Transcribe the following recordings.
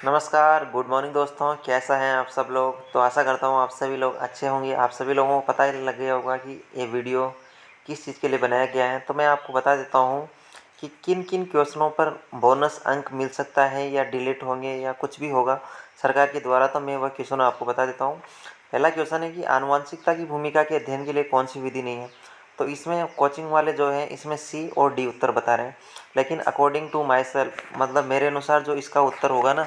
नमस्कार, good morning दोस्तों, कैसा हैं आप सब लोग? तो आशा करता हूँ आप सभी लोग अच्छे होंगे। आप सभी लोगों को पता ही लग गया होगा कि ये वीडियो किस चीज़ के लिए बनाया गया है। तो मैं आपको बता देता हूँ कि किन-किन क्वेश्चनों पर बोनस अंक मिल सकता है या डिलीट होंगे या कुछ भी होगा सरकार के द्वारा। तो मैं वह क्वेश्चन आपको बता देता हूँ। पहला क्वेश्चन है कि आनुवंशिकता की भूमिका के अध्ययन के लिए कौन-सी विधि नहीं है? तो इसमें कोचिंग वाले जो हैं इसमें सी और डी उत्तर बता रहे हैं। लेकिन अकॉर्डिंग टू माई सेल्फ मतलब मेरे अनुसार जो इसका उत्तर होगा ना,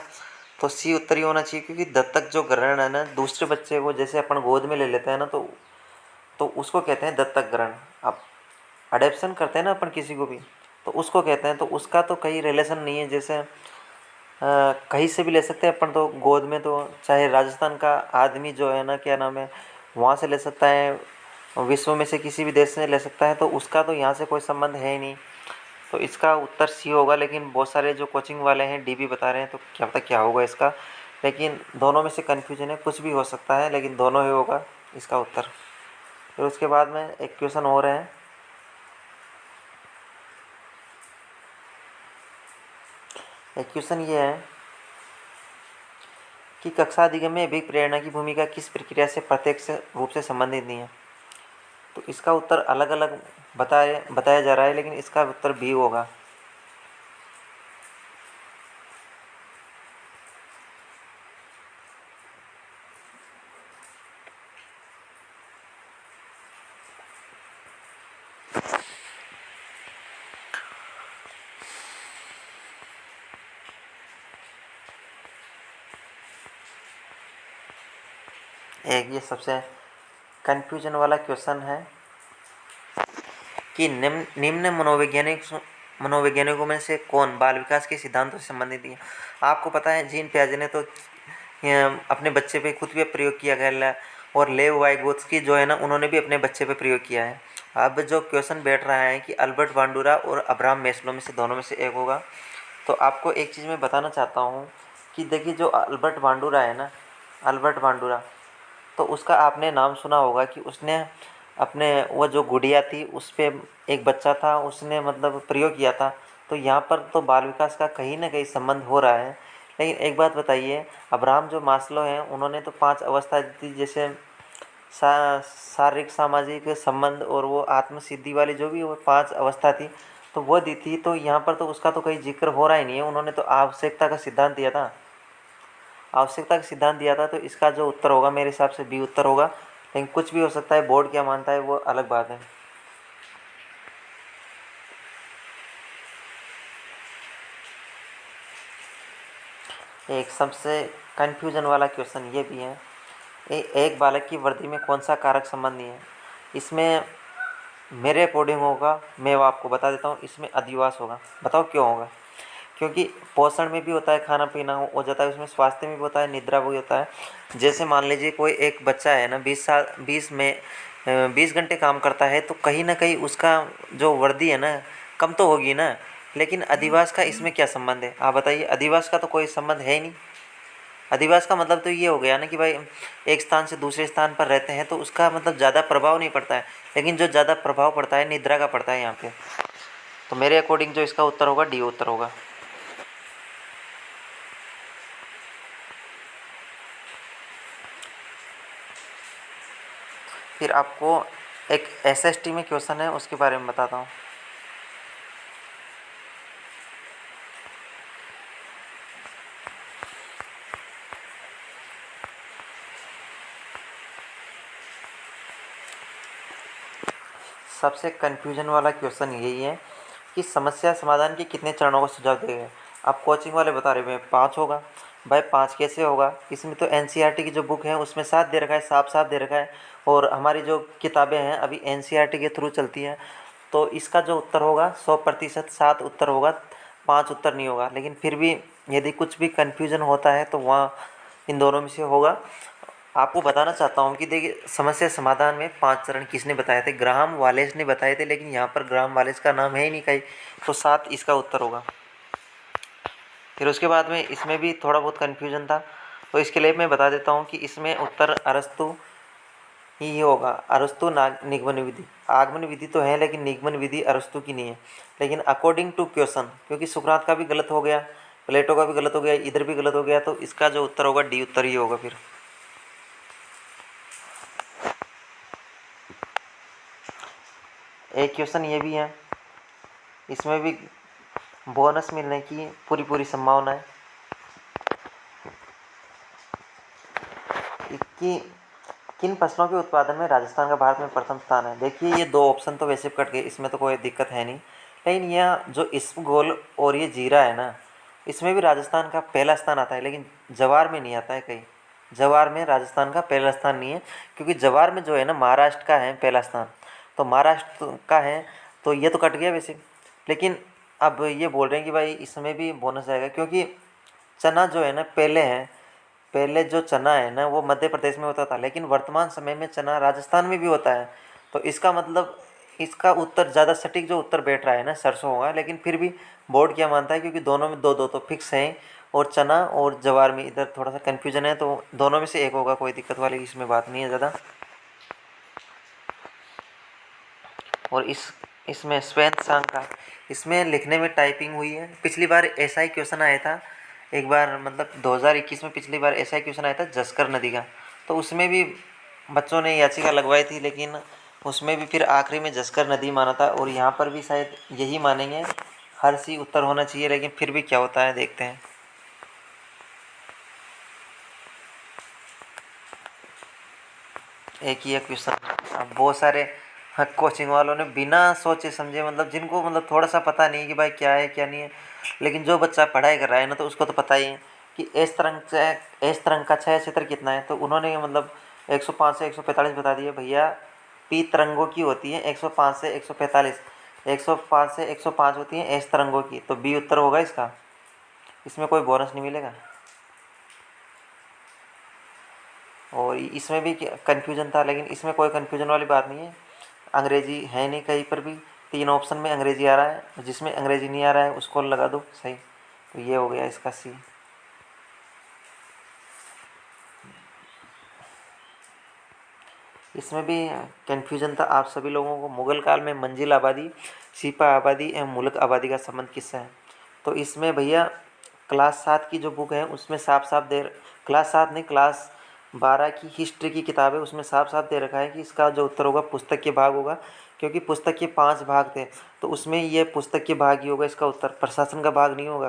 तो सी उत्तर ही होना चाहिए, क्योंकि दत्तक जो ग्रहण है ना, दूसरे बच्चे को जैसे अपन गोद में ले लेते हैं ना, तो उसको कहते हैं दत्तक ग्रहण। अब अडेप्शन करते हैं ना अपन किसी को भी, तो उसको कहते हैं। तो उसका तो कहीं रिलेशन नहीं है। जैसे कहीं से भी ले सकते हैं अपन, तो गोद में तो चाहे राजस्थान का आदमी जो है ना, क्या नाम है, वहाँ से ले सकता है, विश्व में से किसी भी देश से ले सकता है, तो उसका तो यहाँ से कोई संबंध है ही नहीं। तो इसका उत्तर सी होगा। लेकिन बहुत सारे जो कोचिंग वाले हैं डी भी बता रहे हैं, तो क्या पता क्या होगा इसका। लेकिन दोनों में से कन्फ्यूजन है, कुछ भी हो सकता है, लेकिन दोनों ही होगा इसका उत्तर। फिर उसके बाद में एक क्वेश्चन और है। एक क्वेश्चन ये है कि कक्षा अधिगम में अभिक प्रेरणा की भूमिका किस प्रक्रिया से प्रत्यक्ष रूप से संबंधित नहीं है? तो इसका उत्तर अलग अलग बताया जा रहा है, लेकिन इसका उत्तर बी होगा। एक ये सबसे कन्फ्यूजन वाला क्वेश्चन है कि निम्न निम्न मनोवैज्ञानिकों में से कौन बाल विकास के सिद्धांतों से संबंधित है? आपको पता है जीन पियाजे ने तो अपने बच्चे पे खुद पे प्रयोग किया गया है, और लेव वाइगोत्स्की जो है ना, उन्होंने भी अपने बच्चे पे प्रयोग किया है। अब जो क्वेश्चन बैठ रहा है कि अल्बर्ट बांडुरा और अब्राहम मैस्लो में से दोनों में से एक होगा। तो आपको एक चीज़ मैं बताना चाहता हूँ कि देखिए, जो अल्बर्ट बांडुरा है ना, अल्बर्ट बांडुरा, तो उसका आपने नाम सुना होगा कि उसने अपने वो जो गुड़िया थी उस पर एक बच्चा था, उसने मतलब प्रयोग किया था। तो यहाँ पर तो बाल विकास का कहीं ना कहीं संबंध हो रहा है। लेकिन एक बात बताइए, अब्राहम जो मास्लो हैं, उन्होंने तो 5 अवस्था दी थी, जैसे शारीरिक सामाजिक संबंध और वो आत्म सिद्धि वाली जो भी वो 5 अवस्था थी, तो वो दी थी। तो यहाँ पर तो उसका तो कहीं जिक्र हो रहा ही नहीं है। उन्होंने तो आवश्यकता का सिद्धांत दिया था, आवश्यकता का सिद्धांत दिया था। तो इसका जो उत्तर होगा मेरे हिसाब से बी उत्तर होगा। लेकिन कुछ भी हो सकता है, बोर्ड क्या मानता है वो अलग बात है। एक सबसे कन्फ्यूजन वाला क्वेश्चन ये भी है, एक बालक की वृद्धि में कौन सा कारक संबंधी है? इसमें मेरे अकॉर्डिंग होगा, मैं वो आपको बता देता हूँ, इसमें अधिवास होगा। बताओ क्यों होगा? क्योंकि पोषण में भी होता है, खाना पीना हो जाता है, उसमें स्वास्थ्य में भी होता है, निद्रा भी होता है। जैसे मान लीजिए कोई एक बच्चा है ना, 20 घंटे काम करता है, तो कहीं ना कहीं उसका जो वृद्धि है ना, कम तो होगी ना। लेकिन अधिवास का इसमें क्या संबंध है? आप बताइए। अधिवास का तो कोई संबंध है ही नहीं। अधिवास का मतलब तो ये हो गया ना कि भाई एक स्थान से दूसरे स्थान पर रहते हैं, तो उसका मतलब ज़्यादा प्रभाव नहीं पड़ता है। लेकिन जो ज़्यादा प्रभाव पड़ता है निद्रा का पड़ता है यहाँ पे। तो मेरे अकॉर्डिंग जो इसका उत्तर होगा डी उत्तर होगा। फिर आपको एक एसएसटी में क्वेश्चन है, उसके बारे में बताता हूँ। सबसे कन्फ्यूजन वाला क्वेश्चन यही है कि समस्या समाधान के कितने चरणों का सुझाव देगा। आप कोचिंग वाले बता रहे हैं 5 होगा। भाई 5 कैसे होगा? इसमें तो एनसीईआरटी की जो बुक है उसमें 7 दे रखा है, साफ साफ दे रखा है। और हमारी जो किताबें हैं अभी एनसीईआरटी के थ्रू चलती हैं। तो इसका जो उत्तर होगा 100% 7 उत्तर होगा, 5 उत्तर नहीं होगा। लेकिन फिर भी यदि कुछ भी कन्फ्यूजन होता है तो वहाँ इन दोनों में से होगा। आपको बताना चाहता हूँ कि देखिए, समस्या समाधान में 5 चरण किसने बताए थे? ग्राहम वालेस ने बताए थे। लेकिन यहाँ पर ग्राहम वालेस का नाम है ही नहीं कहीं, तो 7 इसका उत्तर होगा। फिर उसके बाद में इसमें भी थोड़ा बहुत कन्फ्यूजन था, तो इसके लिए मैं बता देता हूँ कि इसमें उत्तर अरस्तु ही होगा। अरस्तु निगमन विधि, आगमन विधि तो है, लेकिन निगमन विधि अरस्तु की नहीं है। लेकिन अकॉर्डिंग टू क्वेश्चन, क्योंकि सुकरात का भी गलत हो गया, प्लेटों का भी गलत हो गया, इधर भी गलत हो गया, तो इसका जो उत्तर होगा डी उत्तर ही होगा फिर। एक क्वेश्चन ये भी है, इसमें भी बोनस मिलने की पूरी पूरी संभावना है कि किन फसलों के उत्पादन में राजस्थान का भारत में प्रथम स्थान है। देखिए ये दो ऑप्शन तो वैसे कट गए, इसमें तो कोई दिक्कत है नहीं, लेकिन यह जो इसबगोल और ये जीरा है ना, इसमें भी राजस्थान का पहला स्थान आता है, लेकिन जवार में नहीं आता है कहीं। जवार में राजस्थान का पहला स्थान नहीं है, क्योंकि जवार में जो है ना महाराष्ट्र का है पहला स्थान, तो महाराष्ट्र का है, तो ये तो कट गया वैसे। लेकिन अब ये बोल रहे हैं कि भाई इसमें भी बोनस आएगा, क्योंकि चना जो है ना पहले जो चना है ना वो मध्य प्रदेश में होता था, लेकिन वर्तमान समय में चना राजस्थान में भी होता है। तो इसका मतलब इसका उत्तर ज़्यादा सटीक जो उत्तर बैठ रहा है ना सरसों होगा, लेकिन फिर भी बोर्ड क्या मानता है, क्योंकि दोनों में दो दो तो फिक्स हैं, और चना और जवार में इधर थोड़ा सा कन्फ्यूजन है, तो दोनों में से एक होगा, कोई दिक्कत वाली इसमें बात नहीं है ज़्यादा। और इसमें श्वेत सांग का, इसमें लिखने में टाइपिंग हुई है। पिछली बार ऐसा ही क्वेश्चन आया था एक बार, मतलब 2021 में पिछली बार ऐसा ही क्वेश्चन आया था जस्कर नदी का, तो उसमें भी बच्चों ने याचिका लगवाई थी, लेकिन उसमें भी फिर आखिरी में जस्कर नदी माना था, और यहाँ पर भी शायद यही मानेंगे, हर सी उत्तर होना चाहिए, लेकिन फिर भी क्या होता है देखते हैं। एक ही है क्वेश्चन, अब बहुत सारे कोचिंग वालों ने बिना सोचे समझे, मतलब जिनको मतलब थोड़ा सा पता नहीं कि भाई क्या है क्या नहीं है, लेकिन जो बच्चा पढ़ाई कर रहा है ना तो उसको तो पता ही है कि एस तरंग का छाया क्षेत्र कितना है, तो उन्होंने मतलब 105 से 145 बता दिया भैया। पी तरंगों की होती है 105 से 145, 105 से 105 होती है एस तरंगों की, तो बी उत्तर होगा इसका, इसमें कोई बोनस नहीं मिलेगा। और इसमें भी कन्फ्यूजन था, लेकिन इसमें कोई कन्फ्यूजन वाली बात नहीं है, अंग्रेजी है नहीं कहीं पर भी, 3 ऑप्शन में अंग्रेजी आ रहा है, जिसमें अंग्रेजी नहीं आ रहा है उसको लगा दो सही, तो ये हो गया इसका सी। इसमें भी कन्फ्यूजन था आप सभी लोगों को, मुगल काल में मंजिल आबादी, सिपा आबादी एवं मुल्क आबादी का संबंध किससे है। तो इसमें भैया क्लास 7 की जो बुक है उसमें साफ साफ दे, क्लास 7 नहीं, क्लास 12 की हिस्ट्री की किताब है, उसमें साफ साफ दे रखा है कि इसका जो उत्तर होगा पुस्तक के भाग होगा, क्योंकि पुस्तक के 5 भाग थे, तो उसमें ये पुस्तक के भाग ही होगा इसका उत्तर, प्रशासन का भाग नहीं होगा,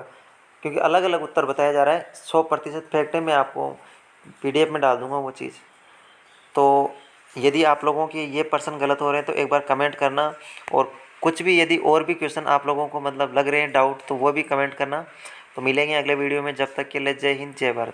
क्योंकि अलग अलग उत्तर बताया जा रहा है। 100% फैक्ट है, मैं आपको PDF में डाल दूंगा वो चीज़। तो यदि आप लोगों के ये पर्सन गलत हो रहे हैं तो एक बार कमेंट करना, और कुछ भी यदि और भी क्वेश्चन आप लोगों को मतलब लग रहे हैं डाउट, तो वो भी कमेंट करना। तो मिलेंगे अगले वीडियो में, जब तक के लिए जय हिंद जय भारत।